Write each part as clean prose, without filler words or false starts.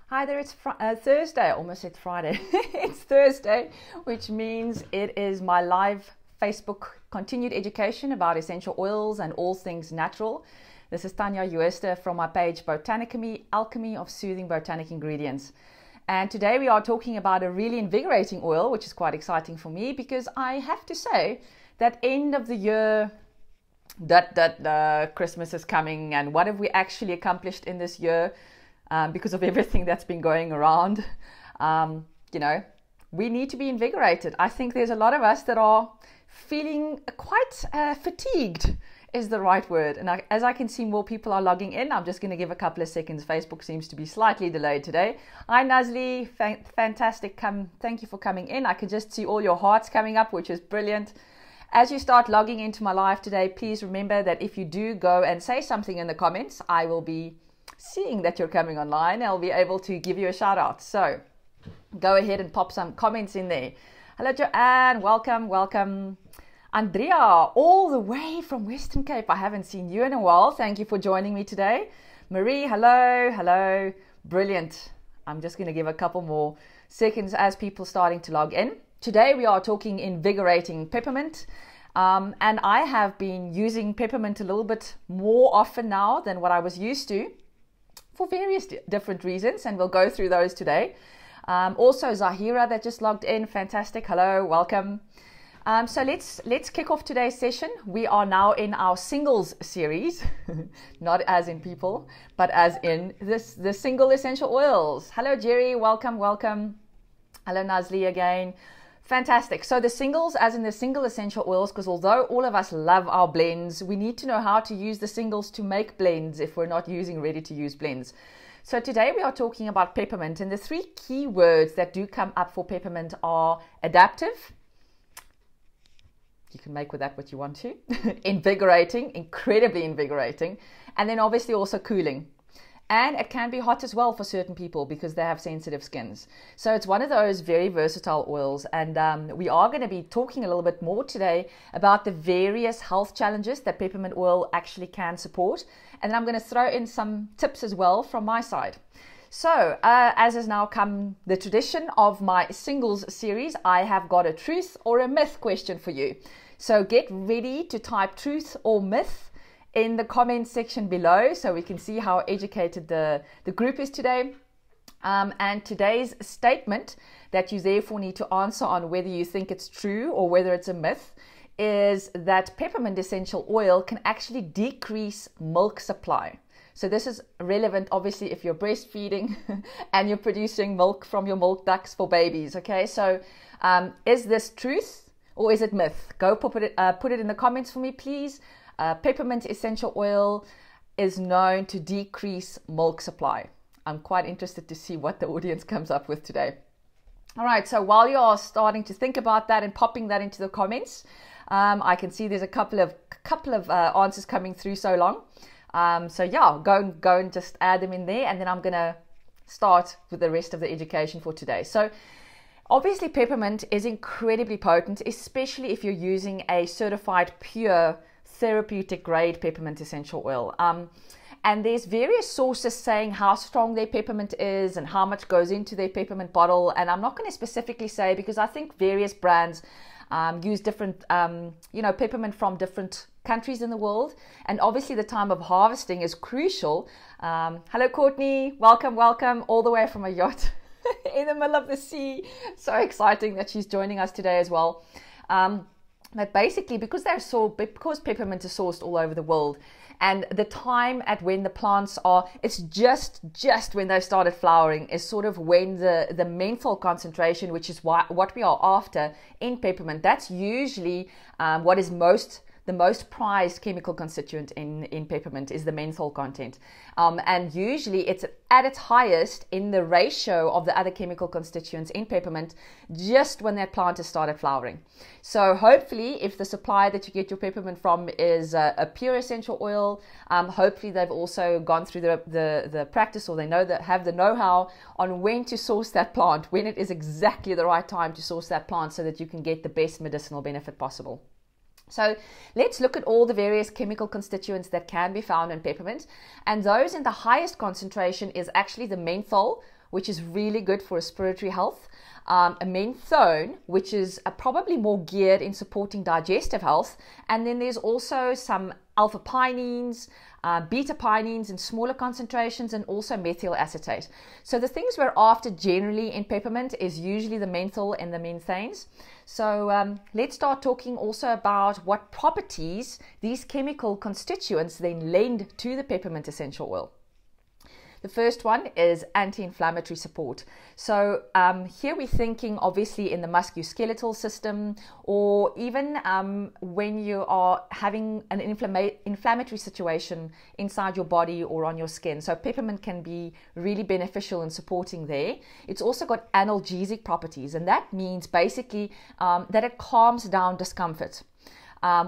Hi there, it's Thursday. I almost said Friday. It's Thursday, which means it is my live Facebook continued education about essential oils and all things natural. This is Tanya Uester from my page Botanically, Alchemy of Soothing Botanic Ingredients. And today we are talking about a really invigorating oil, which is quite exciting for me because I have to say that end of the year, Christmas is coming, and what have we actually accomplished in this year? Because of everything that's been going around, we need to be invigorated. I think there's a lot of us that are feeling quite fatigued is the right word. And as I can see more people are logging in, I'm just going to give a couple of seconds. Facebook seems to be slightly delayed today. Hi Nazli, fantastic. Thank you for coming in. I can just see all your hearts coming up, which is brilliant. As you start logging into my live today, please remember that if you do go and say something in the comments, I will be seeing that you're coming online. I'll be able to give you a shout out. So go ahead and pop some comments in there. Hello Joanne, welcome. Andrea, all the way from Western Cape. I haven't seen you in a while. Thank you for joining me today. Marie, hello. Brilliant. I'm just going to give a couple more seconds as people starting to log in. Today we are talking invigorating peppermint. And I have been using peppermint a little bit more often now than what I was used to, for various different reasons, and we'll go through those today. Also Zahira that just logged in, fantastic. Hello, welcome. So let's kick off today's session. We are now in our singles series, not as in people, but as in the single essential oils. Hello Jerry, welcome. Hello Nazli again. Fantastic. So the singles, as in the single essential oils, because although all of us love our blends, we need to know how to use the singles to make blends if we're not using ready-to-use blends. So today we are talking about peppermint, and the three key words that do come up for peppermint are adaptive. You can make with that what you want to. Invigorating, incredibly invigorating. And then obviously also cooling. And it can be hot as well for certain people because they have sensitive skins. So it's one of those very versatile oils. And we are going to be talking a little bit more today about the various health challenges that peppermint oil actually can support. And then I'm going to throw in some tips as well from my side. So as has now come the tradition of my singles series, I have got a truth or a myth question for you. So get ready to type truth or myth in the comments section below so we can see how educated the group is today. And today's statement that you therefore need to answer on whether you think it's true or whether it's a myth is that peppermint essential oil can actually decrease milk supply. So this is relevant obviously if you're breastfeeding and you're producing milk from your milk ducts for babies. Okay, so is this truth or is it myth? Go put it in the comments for me, please. Peppermint essential oil is known to decrease milk supply. I'm quite interested to see what the audience comes up with today. All right, so while you are starting to think about that and popping that into the comments, I can see there's a couple of answers coming through so long. So yeah, go and just add them in there, and then I'm going to start with the rest of the education for today. So obviously peppermint is incredibly potent, especially if you're using a certified pure therapeutic grade peppermint essential oil. And there's various sources saying how strong their peppermint is and how much goes into their peppermint bottle. And I'm not going to specifically say because I think various brands use different, peppermint from different countries in the world. And obviously the time of harvesting is crucial. Hello, Courtney. Welcome all the way from a yacht in the middle of the sea. So exciting that she's joining us today as well. But basically, because peppermint is sourced all over the world, and the time at when the plants are, it's just when they started flowering is sort of when the menthol concentration, which is what we are after in peppermint, that's usually what is the most prized chemical constituent in peppermint is the menthol content. And usually it's at its highest in the ratio of the other chemical constituents in peppermint just when that plant has started flowering. So hopefully if the supply that you get your peppermint from is a pure essential oil, hopefully they've also gone through the practice, or they have the know-how on when to source that plant, when it is exactly the right time to source that plant so that you can get the best medicinal benefit possible. So let's look at all the various chemical constituents that can be found in peppermint, and those in the highest concentration is actually the menthol, which is really good for respiratory health. A menthone, which is probably more geared in supporting digestive health. And then there's also some alpha pinene, beta pinene in smaller concentrations, and also methyl acetate. So the things we're after generally in peppermint is usually the menthol and the menthanes. So let's start talking also about what properties these chemical constituents then lend to the peppermint essential oil. The first one is anti-inflammatory support. So here we're thinking obviously in the musculoskeletal system, or even when you are having an inflammatory situation inside your body or on your skin. So peppermint can be really beneficial in supporting there. It's also got analgesic properties, and that means basically that it calms down discomfort.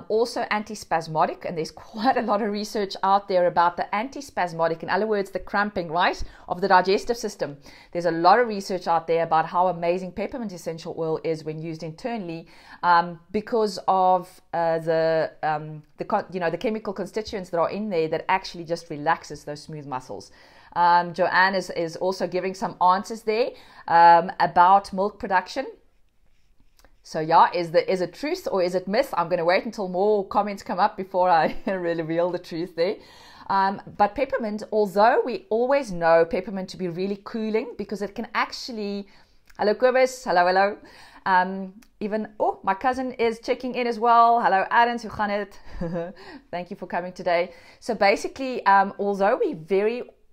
Also antispasmodic, and there's quite a lot of research out there about the antispasmodic, in other words, the cramping, right, of the digestive system. There's a lot of research out there about how amazing peppermint essential oil is when used internally, because of the chemical constituents that are in there that actually just relaxes those smooth muscles. Joanne is also giving some answers there about milk production. So yeah, is it truth or is it myth? I'm going to wait until more comments come up before I really reveal the truth there. But peppermint, although we always know peppermint to be really cooling, because it can actually, hello Kobus, hello. Even, oh, my cousin is checking in as well. Hello Adens, hoe gaan het? Thank you for coming today. So basically, although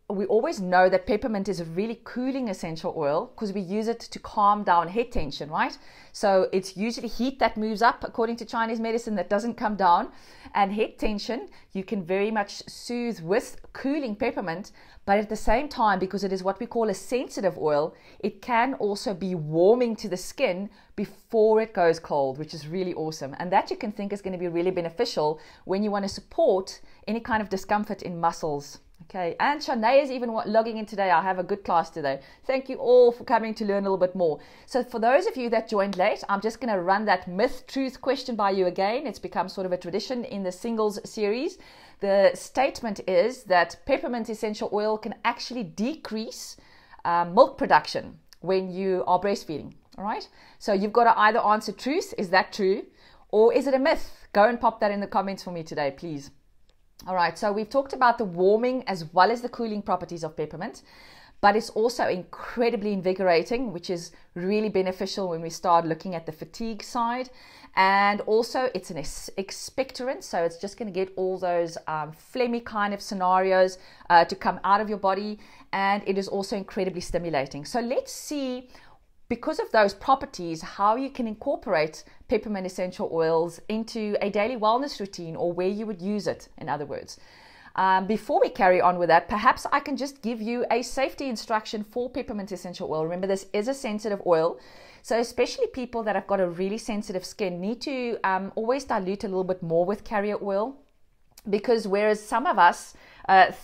we always know that peppermint is a really cooling essential oil because we use it to calm down head tension, right? So it's usually heat that moves up, according to Chinese medicine, that doesn't come down. And head tension, you can very much soothe with cooling peppermint, but at the same time, because it is what we call a sensitive oil, it can also be warming to the skin before it goes cold, which is really awesome. And that you can think is going to be really beneficial when you want to support any kind of discomfort in muscles. Okay, and Shanae is even logging in today. I have a good class today. Thank you all for coming to learn a little bit more. So for those of you that joined late, I'm just going to run that myth-truth question by you again. It's become sort of a tradition in the singles series. The statement is that peppermint essential oil can actually decrease milk production when you are breastfeeding. All right, so you've got to either answer truth, is that true, or is it a myth? Go and pop that in the comments for me today, please. All right, so we've talked about the warming as well as the cooling properties of peppermint, but it's also incredibly invigorating, which is really beneficial when we start looking at the fatigue side. And also it's an expectorant, so it's just going to get all those phlegmy kind of scenarios to come out of your body, and it is also incredibly stimulating. So let's see, because of those properties, how you can incorporate peppermint essential oils into a daily wellness routine, or where you would use it, in other words. Before we carry on with that, perhaps I can just give you a safety instruction for peppermint essential oil. Remember, this is a sensitive oil, so especially people that have got a really sensitive skin need to always dilute a little bit more with carrier oil, because whereas some of us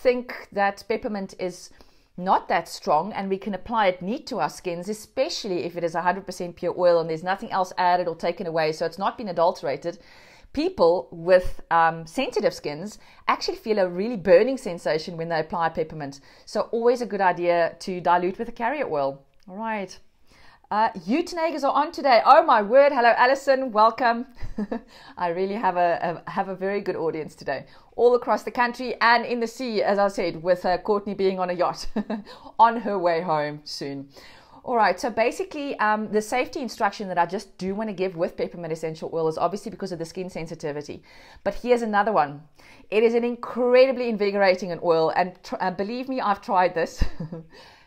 think that peppermint is not that strong and we can apply it neat to our skins, especially if it is 100% pure oil and there's nothing else added or taken away, so it's not been adulterated. People with sensitive skins actually feel a really burning sensation when they apply peppermint. So always a good idea to dilute with a carrier oil. All right. Eutenagers are on today. Oh my word. Hello, Alison. Welcome. I really have a very good audience today, all across the country and in the sea, as I said, with Courtney being on a yacht on her way home soon. All right, so basically the safety instruction that I just do want to give with peppermint essential oil is obviously because of the skin sensitivity. But here's another one. It is an incredibly invigorating oil, and believe me, I've tried this.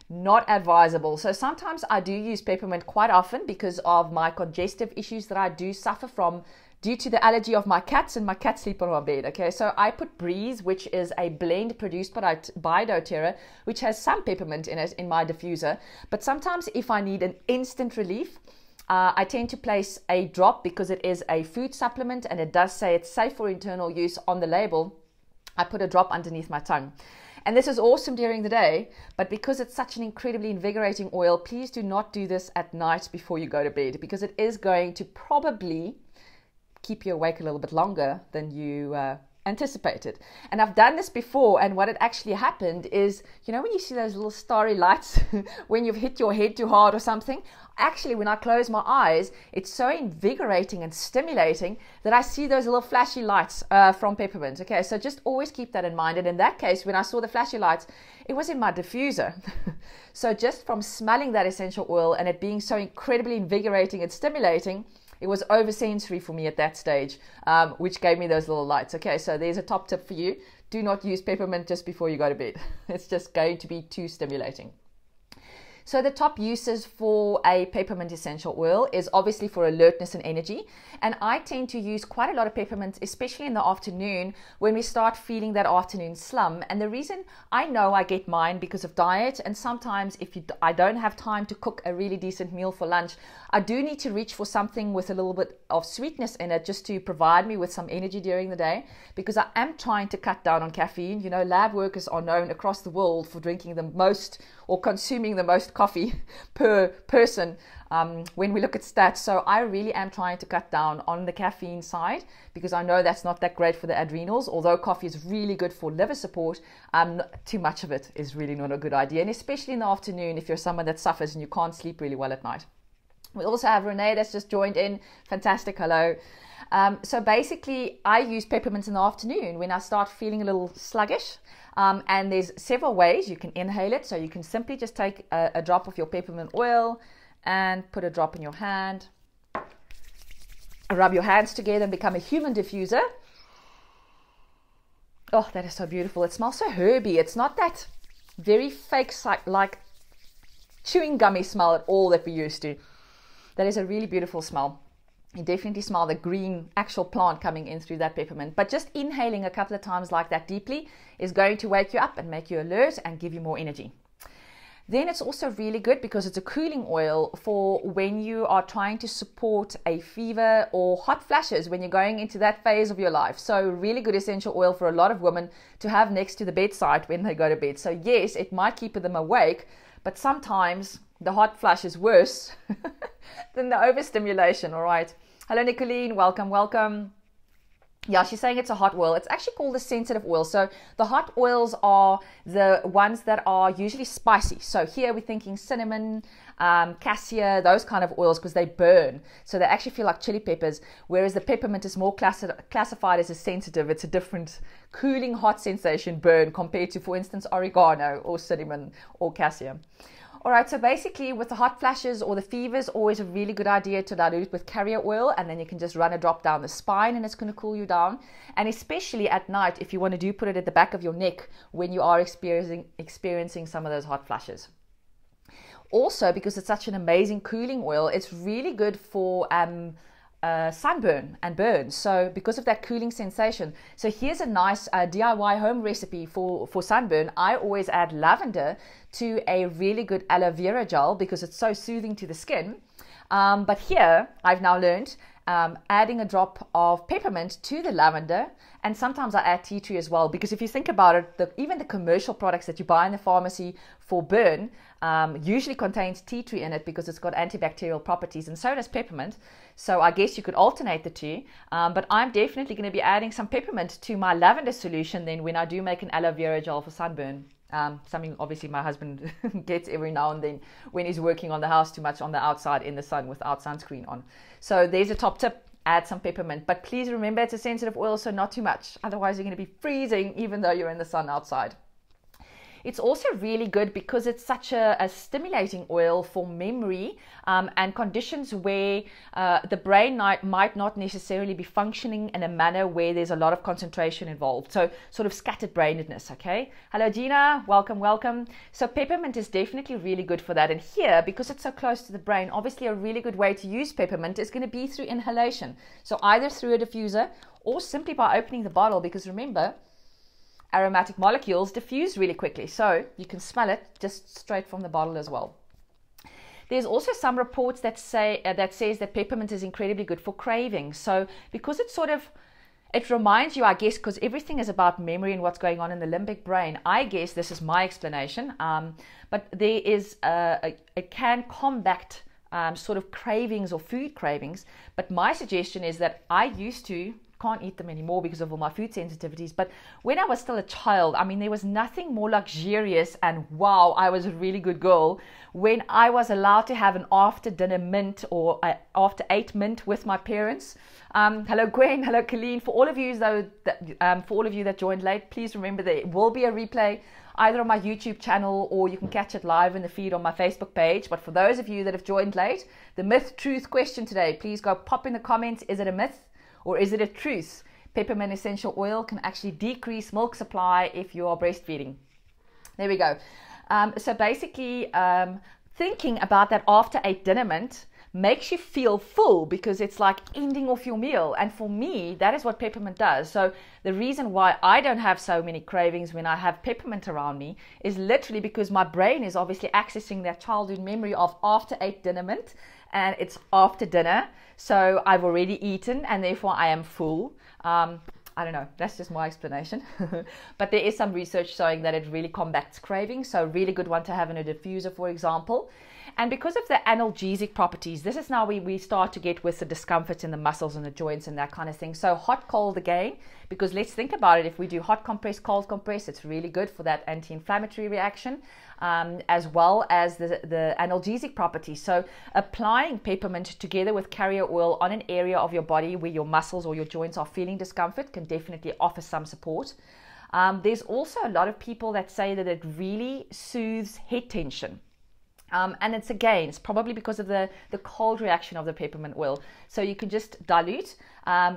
Not advisable. So sometimes I do use peppermint quite often because of my congestive issues that I do suffer from due to the allergy of my cats, and my cats sleep on my bed. Okay, so I put Breeze, which is a blend produced by doTERRA, which has some peppermint in it, in my diffuser. But sometimes if I need an instant relief, I tend to place a drop, because it is a food supplement and it does say it's safe for internal use on the label. I put a drop underneath my tongue. And this is awesome during the day, but because it's such an incredibly invigorating oil, please do not do this at night before you go to bed, because it is going to probably keep you awake a little bit longer than you anticipated. And I've done this before, and what had actually happened is, you know, when you see those little starry lights when you've hit your head too hard or something, actually when I close my eyes, it's so invigorating and stimulating that I see those little flashy lights from Peppermint. Okay, so just always keep that in mind. And in that case, when I saw the flashy lights, it was in my diffuser. So just from smelling that essential oil and it being so incredibly invigorating and stimulating, it was oversensory for me at that stage, which gave me those little lights. Okay, so there's a top tip for you. Do not use peppermint just before you go to bed. It's just going to be too stimulating. So the top uses for a peppermint essential oil is obviously for alertness and energy. And I tend to use quite a lot of peppermint, especially in the afternoon when we start feeling that afternoon slum. And the reason I know I get mine because of diet, and sometimes if I don't have time to cook a really decent meal for lunch, I do need to reach for something with a little bit of sweetness in it just to provide me with some energy during the day, because I am trying to cut down on caffeine. You know, lab workers are known across the world for drinking the most or consuming the most coffee per person when we look at stats. So I really am trying to cut down on the caffeine side, because I know that's not that great for the adrenals. Although coffee is really good for liver support, too much of it is really not a good idea, and especially in the afternoon if you're someone that suffers and you can't sleep really well at night. We also have Renee that's just joined in. Fantastic, hello. So basically I use peppermint in the afternoon when I start feeling a little sluggish, and there's several ways you can inhale it. So you can simply just take a drop of your peppermint oil and put a drop in your hand, rub your hands together and become a human diffuser. Oh, that is so beautiful. It smells so herby. It's not that very fake like chewing gummy smell at all that we used to. That is a really beautiful smell. You definitely smell the green actual plant coming in through that peppermint. But just inhaling a couple of times like that deeply is going to wake you up and make you alert and give you more energy. Then it's also really good because it's a cooling oil for when you are trying to support a fever or hot flashes when you're going into that phase of your life. So really good essential oil for a lot of women to have next to the bedside when they go to bed. So yes, it might keep them awake, but sometimes the hot flash is worse than the overstimulation. All right. Hello, Nicolene. Welcome, welcome. Yeah, she's saying it's a hot oil. It's actually called a sensitive oil. So the hot oils are the ones that are usually spicy. So here we're thinking cinnamon, cassia, those kind of oils, because they burn. So they actually feel like chili peppers, whereas the peppermint is more classified as a sensitive. It's a different cooling hot sensation burn compared to, for instance, oregano or cinnamon or cassia. All right, so basically with the hot flashes or the fevers, always a really good idea to dilute with carrier oil, and then you can just run a drop down the spine and it's going to cool you down. And especially at night, if you want to put it at the back of your neck when you are experiencing some of those hot flashes. Also, because it's such an amazing cooling oil, it's really good for sunburn and burns, so because of that cooling sensation. So here's a nice DIY home recipe for sunburn. I always add lavender to a really good aloe vera gel because it's so soothing to the skin, but here I've now learned adding a drop of peppermint to the lavender, and sometimes I add tea tree as well, because if you think about it, even the commercial products that you buy in the pharmacy for burn usually contains tea tree in it because it's got antibacterial properties, and so does peppermint. So I guess you could alternate the two, but I'm definitely going to be adding some peppermint to my lavender solution then when I do make an aloe vera gel for sunburn. Something obviously my husband gets every now and then when he's working on the house too much on the outside in the sun without sunscreen on. So there's a top tip: add some peppermint, but please remember it's a sensitive oil, so not too much, otherwise you're going to be freezing even though you're in the sun outside. It's also really good because it's such a stimulating oil for memory and conditions where the brain might not necessarily be functioning in a manner where there's a lot of concentration involved. So sort of scattered brainedness, okay? Hello, Gina. Welcome, welcome. So peppermint is definitely really good for that. And here, because it's so close to the brain, obviously a really good way to use peppermint is going to be through inhalation. So either through a diffuser or simply by opening the bottle, because remember, aromatic molecules diffuse really quickly, so you can smell it just straight from the bottle as well. There's also some reports that says that peppermint is incredibly good for cravings. So because it reminds you, I guess, because everything is about memory and what's going on in the limbic brain. I guess this is my explanation, but there is it can combat sort of cravings or food cravings. But my suggestion is that I used to can't eat them anymore because of all my food sensitivities. But when I was still a child, I mean, there was nothing more luxurious, and wow, I was a really good girl when I was allowed to have an after dinner mint or after 8 mint with my parents. Hello Gwen, hello Colleen. For all of you that joined late, please remember there will be a replay either on my YouTube channel, or you can catch it live in the feed on my Facebook page. But for those of you that have joined late, the myth truth question today, please go pop in the comments. Is it a myth or is it a truth? Peppermint essential oil can actually decrease milk supply if you are breastfeeding. There we go. So basically, thinking about that after 8 dinner mint makes you feel full because it's like ending off your meal. And for me, that is what peppermint does. So the reason why I don't have so many cravings when I have peppermint around me is literally because my brain is obviously accessing that childhood memory of after 8 dinner mint, and it's after dinner. So I've already eaten and therefore I am full. I don't know, that's just my explanation. But there is some research showing that it really combats cravings. So really good one to have in a diffuser, for example. And because of the analgesic properties, this is now we start to get with the discomfort in the muscles and the joints and that kind of thing. So hot, cold again, because let's think about it. If we do hot compress, cold compress, it's really good for that anti-inflammatory reaction, as well as the analgesic properties. So applying peppermint together with carrier oil on an area of your body where your muscles or your joints are feeling discomfort can definitely offer some support. There's also a lot of people that say that it really soothes head tension. And it's probably because of the cold reaction of the peppermint oil. So you can just dilute,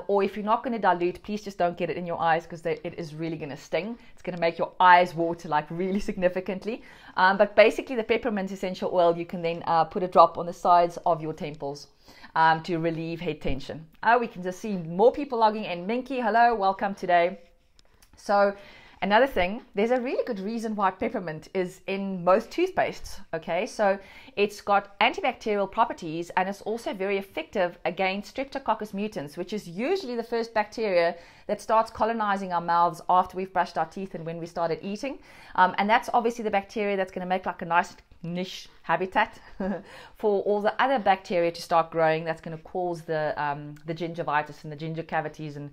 or if you're not going to dilute, please just don't get it in your eyes because it is really going to sting. It's going to make your eyes water like really significantly. But basically the peppermint essential oil, you can then put a drop on the sides of your temples to relieve head tension. We can just see more people logging in. Minky, hello, welcome today. So another thing, there's a really good reason why peppermint is in most toothpastes, okay? So it's got antibacterial properties, and it's also very effective against Streptococcus mutans, which is usually the first bacteria that starts colonizing our mouths after we've brushed our teeth and when we started eating. And that's obviously the bacteria that's going to make like a nice niche habitat for all the other bacteria to start growing. That's going to cause the gingivitis and the ginger cavities and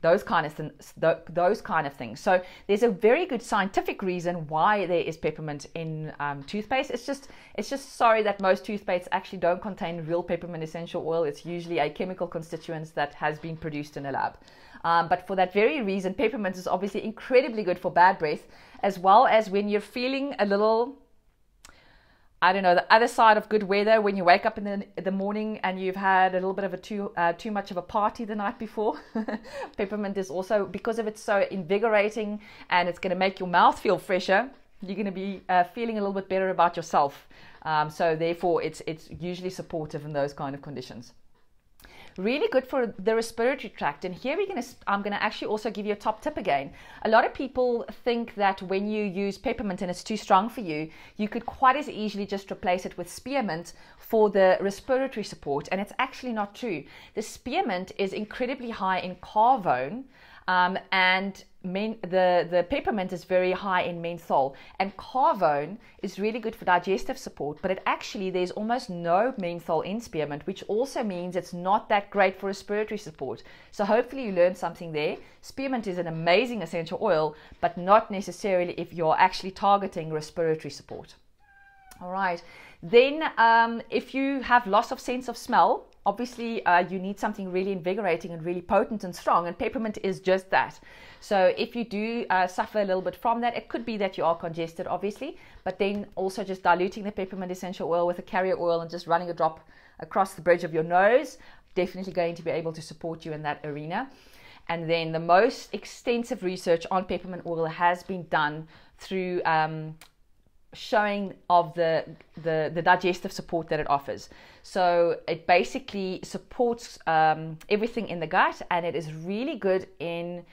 those kind of things. So there's a very good scientific reason why there is peppermint in toothpaste. It's just sorry that most toothpastes actually don't contain real peppermint essential oil. It's usually a chemical constituent that has been produced in a lab. But for that very reason, peppermint is obviously incredibly good for bad breath, as well as when you're feeling a little, I don't know, the other side of good weather, when you wake up in the morning and you've had a little bit of too much of a party the night before. Peppermint is also, because of it's so invigorating and it's going to make your mouth feel fresher, you're going to be feeling a little bit better about yourself. So therefore it's usually supportive in those kind of conditions. Really good for the respiratory tract. And here I'm going to actually also give you a top tip again. A lot of people think that when you use peppermint and it's too strong for you, you could quite as easily just replace it with spearmint for the respiratory support. And it's actually not true. The spearmint is incredibly high in carvone, and the peppermint is very high in menthol, and carvone is really good for digestive support, but there's almost no menthol in spearmint, which also means it's not that great for respiratory support. So hopefully you learned something there. Spearmint is an amazing essential oil, but not necessarily if you're actually targeting respiratory support. All right, then if you have loss of sense of smell, obviously you need something really invigorating and really potent and strong, and peppermint is just that. So if you do suffer a little bit from that, it could be that you are congested, obviously, but then also just diluting the peppermint essential oil with a carrier oil and just running a drop across the bridge of your nose, definitely going to be able to support you in that arena. And then the most extensive research on peppermint oil has been done through showing of the digestive support that it offers. So it basically supports everything in the gut, and it is really good in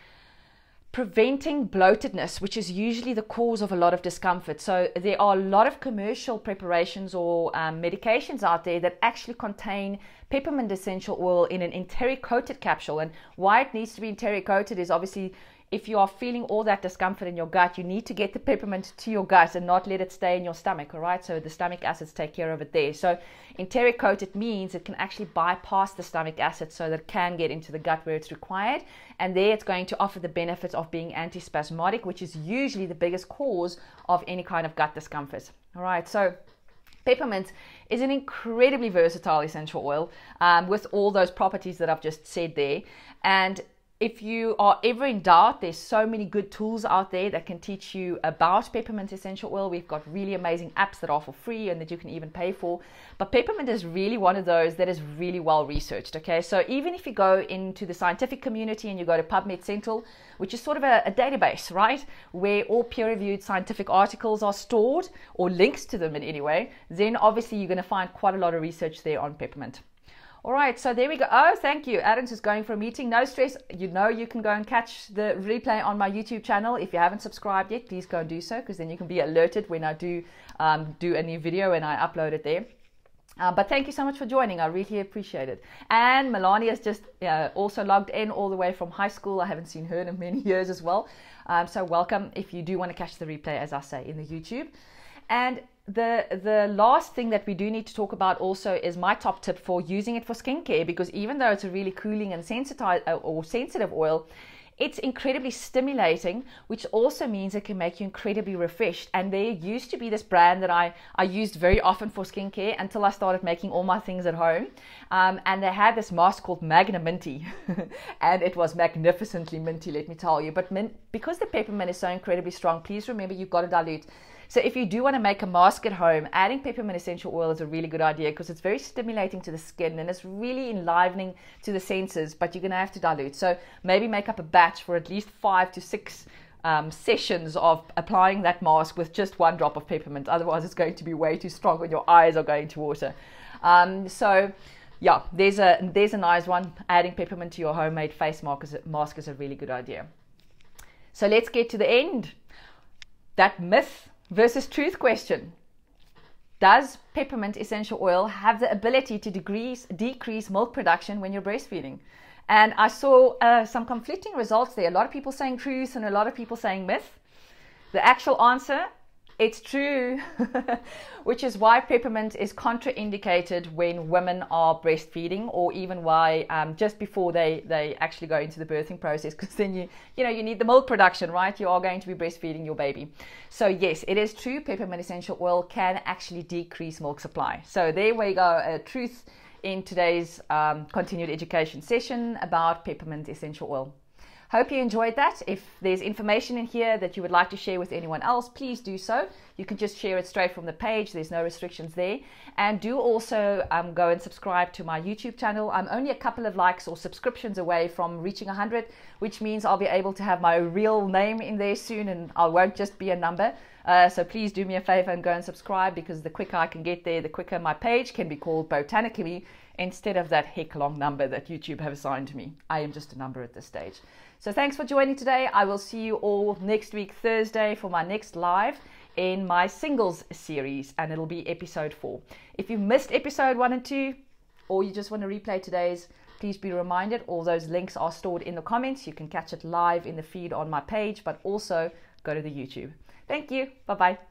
preventing bloatedness, which is usually the cause of a lot of discomfort. So there are a lot of commercial preparations or medications out there that actually contain peppermint essential oil in an enteric coated capsule. And why it needs to be enteric coated is obviously if you are feeling all that discomfort in your gut, you need to get the peppermint to your gut and not let it stay in your stomach, all right? So the stomach acids take care of it there. So enteric coat, it means it can actually bypass the stomach acid so that it can get into the gut where it's required. And there it's going to offer the benefits of being antispasmodic, which is usually the biggest cause of any kind of gut discomfort, all right? So peppermint is an incredibly versatile essential oil with all those properties that I've just said there. And if you are ever in doubt, there's so many good tools out there that can teach you about peppermint essential oil. We've got really amazing apps that are for free and that you can even pay for. But peppermint is really one of those that is really well researched, okay? So even if you go into the scientific community and you go to PubMed Central, which is sort of a database, right, where all peer-reviewed scientific articles are stored, or links to them in any way, then obviously you're going to find quite a lot of research there on peppermint. All right, so there we go. Oh, thank you. Adam's is going for a meeting. No stress. You know you can go and catch the replay on my YouTube channel. If you haven't subscribed yet, please go and do so, because then you can be alerted when I do a new video and I upload it there. But thank you so much for joining. I really appreciate it. And Melania is just also logged in all the way from high school. I haven't seen her in many years as well. So welcome if you do want to catch the replay, as I say, in the YouTube. And the last thing that we do need to talk about also is my top tip for using it for skincare, because even though it's a really cooling and sensitive oil, it's incredibly stimulating, which also means it can make you incredibly refreshed. And there used to be this brand that I used very often for skincare until I started making all my things at home. And they had this mask called Magna Minty. And it was magnificently minty, let me tell you. But because the peppermint is so incredibly strong, please remember you've got to dilute. So if you do want to make a mask at home, adding peppermint essential oil is a really good idea, because it's very stimulating to the skin and it's really enlivening to the senses, but you're going to have to dilute. So maybe make up a batch for at least 5 to 6 sessions of applying that mask with just 1 drop of peppermint. Otherwise, it's going to be way too strong and your eyes are going to water. So yeah, there's a nice one. Adding peppermint to your homemade face mask is a really good idea. So let's get to the end. That myth versus truth question. Does peppermint essential oil have the ability to decrease milk production when you're breastfeeding? And I saw some conflicting results there. A lot of people saying truth and a lot of people saying myth. The actual answer, it's true, which is why peppermint is contraindicated when women are breastfeeding, or even why just before they actually go into the birthing process, because then you need the milk production, right? You are going to be breastfeeding your baby. So yes, it is true, peppermint essential oil can actually decrease milk supply. So there we go, a truth in today's continued education session about peppermint essential oil. Hope you enjoyed that. If there's information in here that you would like to share with anyone else, please do so. You can just share it straight from the page. There's no restrictions there. And do also go and subscribe to my YouTube channel. I'm only a couple of likes or subscriptions away from reaching 100, which means I'll be able to have my real name in there soon and I won't just be a number. So please do me a favor and go and subscribe, because the quicker I can get there, the quicker my page can be called botanically instead of that heck long number that YouTube have assigned to me. I am just a number at this stage. So thanks for joining today. I will see you all next week, Thursday, for my next live in my singles series, and it'll be episode 4. If you missed episode 1 and 2, or you just want to replay today's, please be reminded all those links are stored in the comments. You can catch it live in the feed on my page, but also go to the YouTube. Thank you. Bye-bye.